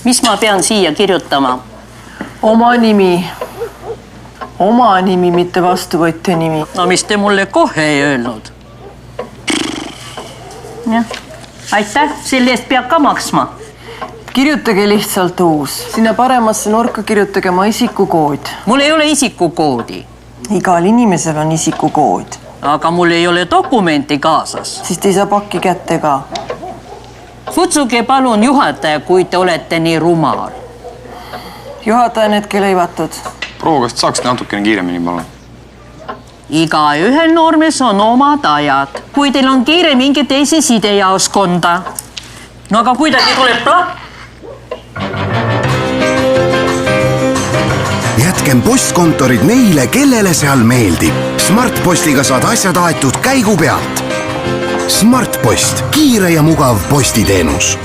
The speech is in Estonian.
Mis ma pean siia kirjutama? Oma nimi. Oma nimi, mitte vastuvõtja nimi. No mis te mulle kohe ei öelnud? Jah. Aitäh, selle eest peab ka maksma. Kirjutage lihtsalt uus. Sinna paremasse nurka kirjutage oma isikukood. Mul ei ole isikukoodi. Igal inimesel on isikukood. Aga mul ei ole dokumenti kaasas. Siis te ei saa pakki kätte ka. Kutsuge palun juhataja, kui te olete nii rumal. Juhataja on hetke leivatud. Proua, kas saaks natukene kiiremini, palun? Igaühel noormes on omad ajad. Kui teil on kiire mingi teise sidejaoskonda. No aga kuidagi tuleb Jätkem postkontorid neile, kellele seal meeldib. Smartpostiga saad asjad aetud käigu pealt. Smartpost, kiire ja mugav postiteenus.